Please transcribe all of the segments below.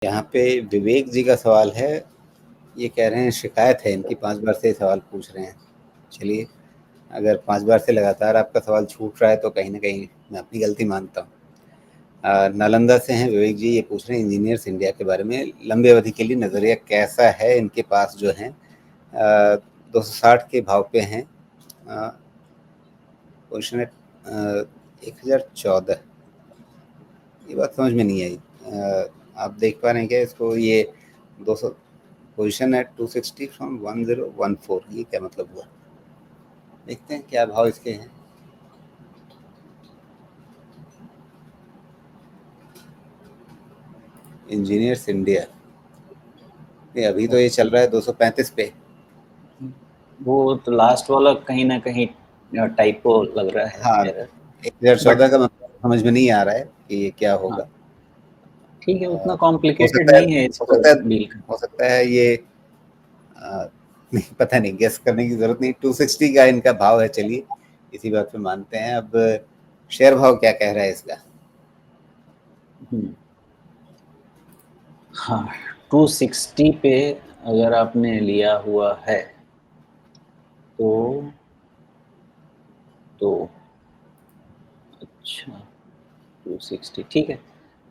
यहाँ पे विवेक जी का सवाल है। ये कह रहे हैं शिकायत है इनकी, 5 बार से सवाल पूछ रहे हैं। चलिए, अगर 5 बार से लगातार आपका सवाल छूट रहा है तो कहीं न कहीं मैं अपनी गलती मानता हूँ। नालंदा से हैं विवेक जी, ये पूछ रहे हैं इंजीनियर्स इंडिया के बारे में लंबी अवधि के लिए नज़रिया कैसा है? इनके पास जो है 260 के भाव पे हैं, पोजीशन है 1014। ये बात समझ में नहीं आई। आप देख पा रहे हैं क्या इसको? ये 200 पोजीशन है 260 फ्रॉम 1014, ये क्या मतलब हुआ? देखते हैं क्या भाव इसके हैं। इंजीनियर्स इंडिया, ये अभी तो ये चल रहा है 235 पे। वो तो लास्ट वाला कहीं ना कहीं टाइपो लग रहा है। हाँ, एरर 1014 का मतलब समझ में नहीं आ रहा है कि ये क्या होगा। हाँ, ठीक है, उतना हो कॉम्प्लिकेटेड सकता है नहीं है हो इसको सकता है डील करना। हो सकता है ये नहीं, पता नहीं, गेस करने की ज़रूरत नहीं। 260 का इनका भाव है। चलिए, इसी बात पे मानते हैं। अब शेयर भाव क्या कह रहा है इसका? हाँ, 260 पे अगर आपने लिया हुआ है तो अच्छा 260 ठीक है।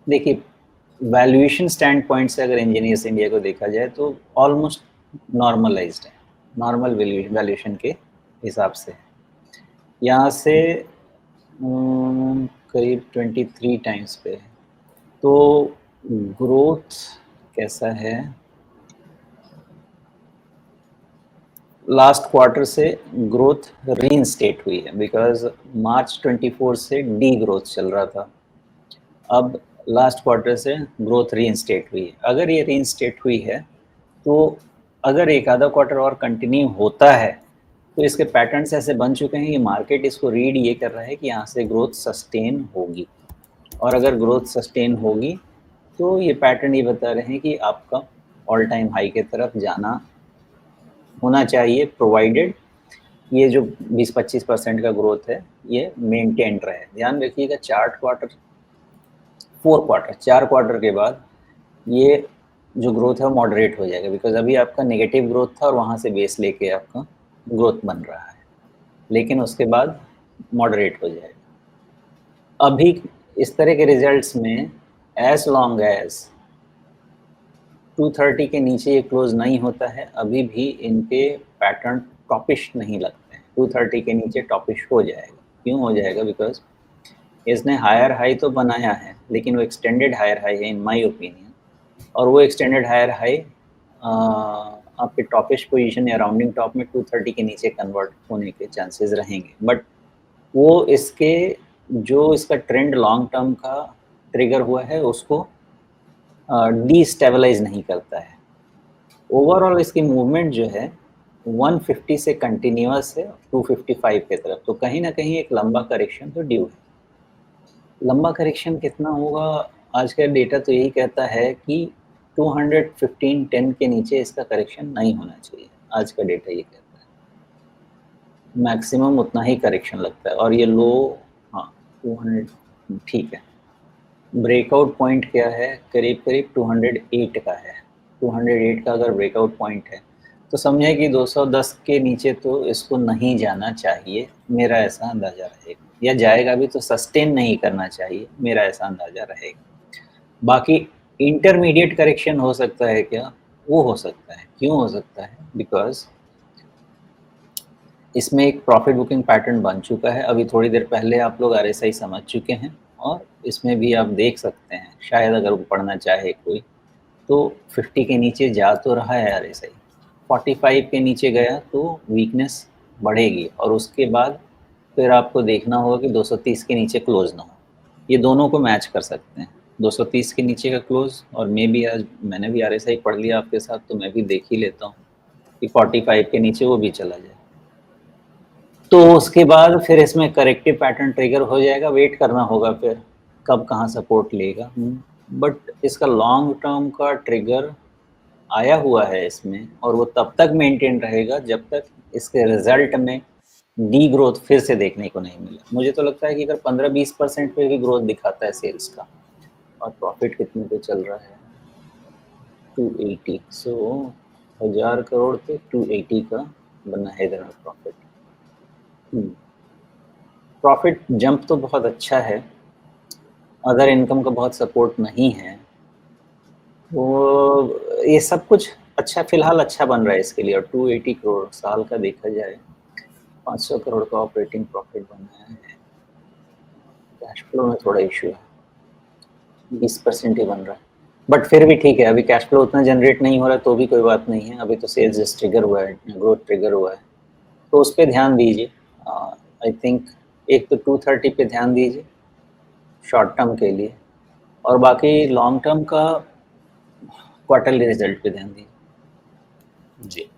देखिए, वैल्यूएशन स्टैंड पॉइंट से अगर इंजीनियर्स इंडिया को देखा जाए तो ऑलमोस्ट नॉर्मलाइज्ड है, नॉर्मल वैल्यूएशन के हिसाब से। यहाँ से करीब 23 टाइम्स पे है। तो ग्रोथ कैसा है? लास्ट क्वार्टर से ग्रोथ रीइंस्टेट हुई है, बिकॉज मार्च 24 से डी ग्रोथ चल रहा था। अब लास्ट क्वार्टर से ग्रोथ रीइंस्टेट हुई है। अगर ये रीइंस्टेट हुई है तो अगर एक आधा क्वार्टर और कंटिन्यू होता है तो इसके पैटर्न्स ऐसे बन चुके हैं कि मार्केट इसको रीड ये कर रहा है कि यहाँ से ग्रोथ सस्टेन होगी। और अगर ग्रोथ सस्टेन होगी तो ये पैटर्न ये बता रहे हैं कि आपका ऑल टाइम हाई की तरफ जाना होना चाहिए, प्रोवाइडेड ये जो 20-25% का ग्रोथ है ये मेंटेन रहे। ध्यान रखिएगा, चार क्वार्टर के बाद ये जो ग्रोथ है वो मॉडरेट हो जाएगा, बिकॉज अभी आपका नेगेटिव ग्रोथ था और वहाँ से बेस लेके आपका ग्रोथ बन रहा है, लेकिन उसके बाद मॉडरेट हो जाएगा। अभी इस तरह के रिजल्ट्स में एज लॉन्ग एज 230 के नीचे ये क्लोज नहीं होता है, अभी भी इनके पैटर्न टॉपिश नहीं लगते हैं। 230 के नीचे टॉपिश हो जाएगा। क्यों हो जाएगा? बिकॉज इसने हायर हाई तो बनाया है, लेकिन वो एक्सटेंडेड हायर हाई है इन माय ओपिनियन। और वो एक्सटेंडेड हायर हाई आपके टॉपिश पोजीशन या राउंडिंग टॉप में 230 के नीचे कन्वर्ट होने के चांसेस रहेंगे। बट वो इसके जो इसका ट्रेंड लॉन्ग टर्म का ट्रिगर हुआ है उसको डीस्टेबलाइज नहीं करता है। ओवरऑल इसकी मूवमेंट जो है 150 से कंटिन्यूअस है 255 की तरफ। तो कहीं ना कहीं एक लंबा करेक्शन तो ड्यू है। लंबा करेक्शन कितना होगा? आज का डेटा तो यही कहता है कि 215.10 के नीचे इसका करेक्शन नहीं होना चाहिए। आज का डेटा ये कहता है मैक्सिमम उतना ही करेक्शन लगता है। और ये लो, हाँ 200 ठीक है। ब्रेकआउट पॉइंट क्या है? करीब करीब 208 का है। 208 का अगर ब्रेकआउट पॉइंट है तो समझे कि 210 के नीचे तो इसको नहीं जाना चाहिए, मेरा ऐसा अंदाज़ा रहेगा। या जाएगा भी तो सस्टेन नहीं करना चाहिए, मेरा ऐसा अंदाज़ा रहेगा। बाकी इंटरमीडिएट करेक्शन हो सकता है क्या? वो हो सकता है। क्यों हो सकता है? बिकॉज इसमें एक प्रॉफिट बुकिंग पैटर्न बन चुका है। अभी थोड़ी देर पहले आप लोग आरएसआई समझ चुके हैं और इसमें भी आप देख सकते हैं, शायद अगर वो पढ़ना चाहे कोई तो 50 के नीचे जा तो रहा है आरएसआई, 45 के नीचे गया तो वीकनेस बढ़ेगी और उसके बाद फिर आपको देखना होगा कि 230 के नीचे क्लोज ना हो। ये दोनों को मैच कर सकते हैं, 230 के नीचे का क्लोज और मे भी आज मैंने भी आरएसआई पढ़ लिया आपके साथ तो मैं भी देख ही लेता हूँ कि 45 के नीचे वो भी चला जाए। तो उसके बाद फिर इसमें करेक्टिव पैटर्न ट्रिगर हो जाएगा। वेट करना होगा फिर कब कहाँ सपोर्ट लेगा। बट इसका लॉन्ग टर्म का ट्रिगर आया हुआ है इसमें और वो तब तक मेंटेन रहेगा जब तक इसके रिजल्ट में डी ग्रोथ फिर से देखने को नहीं मिला। मुझे तो लगता है कि अगर 15-20% पे भी ग्रोथ दिखाता है सेल्स का और प्रॉफिट कितने पे चल रहा है 280, सो 1000 करोड़ पे 280 का बना है इधर प्रॉफिट। प्रॉफिट जंप तो बहुत अच्छा है, अदर इनकम का बहुत सपोर्ट नहीं है, वो ये सब कुछ अच्छा फिलहाल अच्छा बन रहा है इसके लिए। और 280 करोड़ साल का देखा जाए 500 करोड़ का ऑपरेटिंग प्रॉफिट बना है। कैश फ्लो में थोड़ा इशू है, 20% ही बन रहा है, बट फिर भी ठीक है। अभी कैश फ्लो उतना जनरेट नहीं हो रहा है तो भी कोई बात नहीं है, अभी तो सेल्स जस्ट ट्रिगर हुआ है, ग्रोथ ट्रिगर हुआ है, तो उस पर ध्यान दीजिए। आई थिंक एक तो 230 पे ध्यान दीजिए शॉर्ट टर्म के लिए, और बाकी लॉन्ग टर्म का क्वार्टरली रिजल्ट पे ध्यान दीजिए। जी।